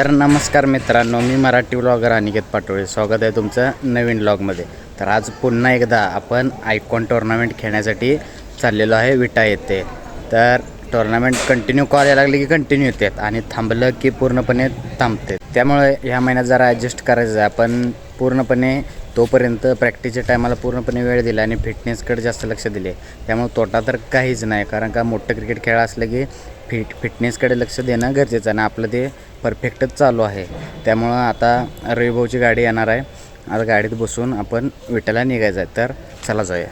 तर नमस्कार मित्रांनो, मी मराठी व्लॉगर अनिकेत पाटोळे. स्वागत आहे तुमचं नवीन व्लॉगमध्ये. तर आज पुन्हा एकदा आपण आयकॉन टुर्नामेंट खेळण्यासाठी चाललेलो आहे विटा येथे. तर टुर्नामेंट कंटिन्यू कॉल यायला लागले की कंटिन्यू येतात आणि थांबलं की पूर्णपणे थांबते. त्यामुळे ह्या महिन्यात जरा ॲडजस्ट करायचं आहे. आपण पूर्णपणे तोपर्यंत प्रॅक्टिसच्या टायमाला पूर्णपणे वेळ दिला आणि फिटनेसकडे जास्त लक्ष दिले. त्यामुळे तोटा तर काहीच नाही, कारण का मोठं क्रिकेट खेळ असलं की फिटनेसकडे लक्ष देणं गरजेचं आहे आणि आपलं ते परफेक्टच चालू आहे. त्यामुळं आता रविभाऊची गाडी येणार आहे. आता गाडीत बसून आपण विट्याला निघायचं आहे. तर चला जाऊया.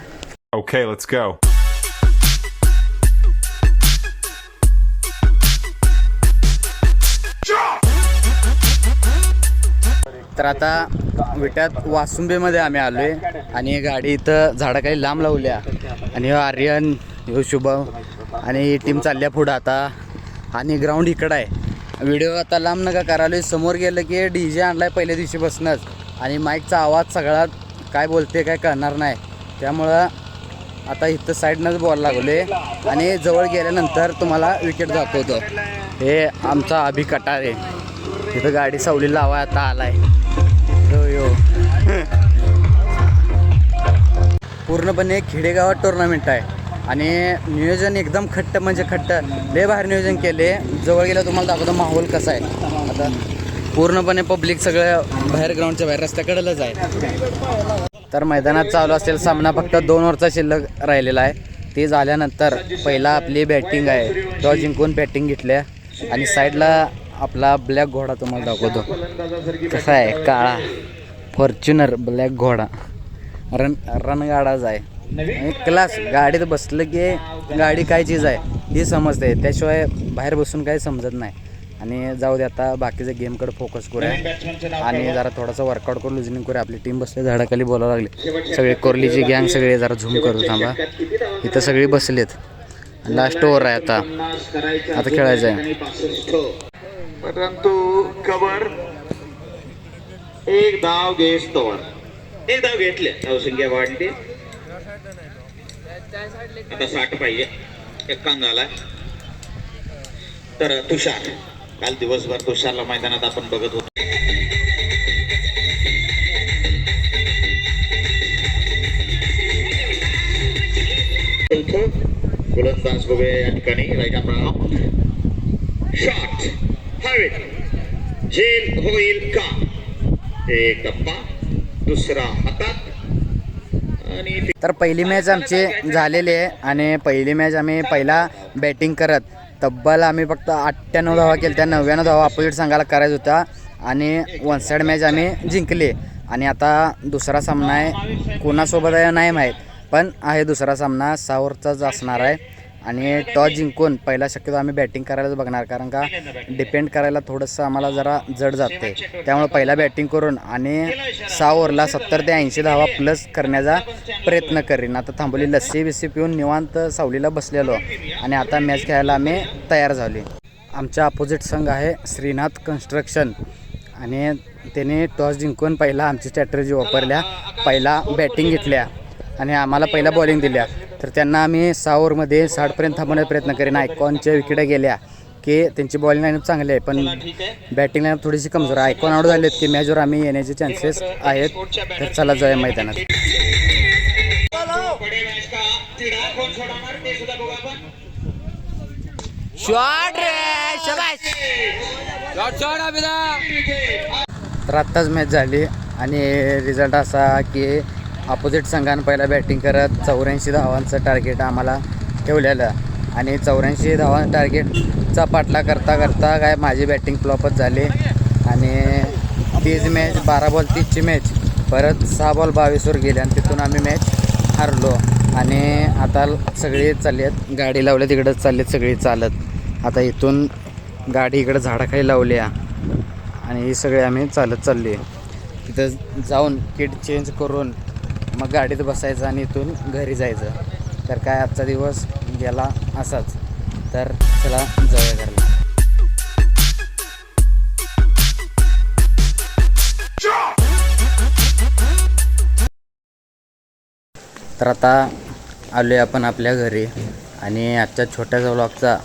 Okay, let's go. तर आता विट्यात वासुंबेमध्ये आम्ही आलो आहे आणि गाडी इथं झाडं काही लांब लावल्या आणि आर्यन, शुभम आणि ही टीम चालल्या पुढं आता. आणि ग्राउंड इकडं आहे. व्हिडिओ आता लांब नका करायला. समोर गेलं की DJ आणला आहे पहिल्या दिवशी बसणंच आणि माईकचा आवाज सगळा काय बोलते काय कळणार नाही. त्यामुळं आता इथं साईडनंच बॉल लागले आणि जवळ गेल्यानंतर तुम्हाला विकेट जात होतं. हे आमचा अभि कटार आहे. तिथं गाडी सावली लावा आता आलाय. यो पूर्णपणे खेडेगावात टुर्नामेंट आहे आणि नियोजन एकदम खट्ट म्हणजे खट्ट, लय बाहेर नियोजन केले. जवळ गेलं तुम्हाला दाखवतो माहोल कसा आहे. आता पूर्णपणे पब्लिक सगळं बाहेर ग्राउंडच्या बाहेर रस्त्याकडेच आहे. तर मैदानात चालू असेल सामना फक्त 2 ओव्हरचा शिल्लक राहिलेला आहे. ते झाल्यानंतर पहिला आपली बॅटिंग आहे. टॉस जिंकून बॅटिंग घेतल्या आणि साईडला आपला ब्लॅक घोडा तुम्हाला दाखवतो कसा आहे. काळा फॉर्च्युनर ब्लॅक घोडा रणगाडाच आहे. क्लास. गाडीत बसलं की गाडी काय चीज आहे ही समजते, त्याशिवाय बाहेर बसून काही समजत नाही. आणि जाऊ दे, आता बाकीच्या गेमकडे फोकस करूया आणि जरा थोडासा वर्कआउट करून लुजनिंग करूया. आपली टीम बसली झाडाखाली बोलावं लागले. सगळे कोरलीची गँग सगळे जरा झूम करू थांबा. इथं सगळी बसलेत. लास्ट ओव्हर आहे आता खेळायचं आहे. परंतु कवर एक धाव घेस्तोवर एक धाव घेतले. धावसंख्या वाढली. आता 60 पाहिजे. एक कान झाला. तर तुषार, काल दिवसभर तुषारला मैदानात आपण बघत होतो. गोलंदाज बघूया या ठिकाणी. राईट आर्म शॉट हवेत. झेल होईल का? एक टप्पा, दुसरा हातात. आणि तर पहिली मॅच आमची झालेली आहे आणि पहिली मॅच आम्ही पहिला बॅटिंग करत तब्बल आम्ही फक्त 98 धावा केल्या. त्या 99 धावा अपोजिट संघाला करायचा होता आणि 1 साईड मॅच आम्ही जिंकली. आणि आता दुसरा सामना आहे. कोणासोबत आहे नाही माहीत, पण आहे दुसरा सामना 6 ओव्हरचाच असणार आहे. आणि टॉस जिंकून पहिला शक्यतो आम्ही बॅटिंग करायलाच बघणार, कारण का डिपेंड करायला थोडंसं आम्हाला जरा जड जाते. त्यामुळे पहिला बॅटिंग करून आणि 6 ओव्हरला 70 ते 80 धावा प्लस करण्याचा प्रयत्न करीन. आता थांबवली लस्सी बिस्सी पिऊन निवांत सावलीला बसलेलो आणि आता मॅच खेळायला आम्ही तयार झाली. आमच्या अपोजिट संघ आहे श्रीनाथ कन्स्ट्रक्शन आणि त्याने टॉस जिंकून पहिला आमची स्ट्रॅटर्जी वापरल्या. पहिला बॅटिंग घेतल्या आणि आम्हाला पहिला बॉलिंग दिल्या. तर त्यांना आम्ही 6 ओव्हरमध्ये 60पर्यंत थांबवण्याचा प्रयत्न करेन. आयकॉनच्या विकेट गेल्या की त्यांची बॉलिंग लाईनअप चांगली आहे, पण बॅटिंग लाईनअप थोडीशी कमजोर आहे. आयकॉन आउट झालेत की मॅचवर आम्ही येण्याचे चान्सेस आहेत. तर चला जाऊया मैदानात. तर आत्ताच मॅच झाली आणि रिझल्ट असा की अपोजिट संघानं पहिला बॅटिंग करत 84 धावांचं टार्गेट आम्हाला ठेवलेलं आणि 84 धावांचं टार्गेटचा पाठला करता करता काय माझी बॅटिंग फ्लॉपच झाली आणि तीच मॅच 12 बॉल 30ची मॅच परत 6 बॉल 22वर गेली आणि तिथून आम्ही मॅच हारलो. आणि आता सगळे चालले आहेत, गाडी लावल्या तिकडंच चाललेत सगळी चालत. आता इथून गाडी इकडं झाडाखाली लावली आणि ही सगळे आम्ही चालत चालली. तिथं जाऊन किट चेंज करून मग गाडीत बसायचं आणि इथून घरी जायचं. तर काय आजचा दिवस गेला असाच. तर चला जाऊया घरला. तर आता आलो आहे आपण आपल्या घरी आणि आजच्या छोट्याचा व्लॉगचा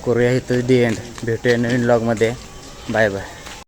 करूया इथं दी एंड. भेटूया नवीन व्लॉगमध्ये. Bye bye.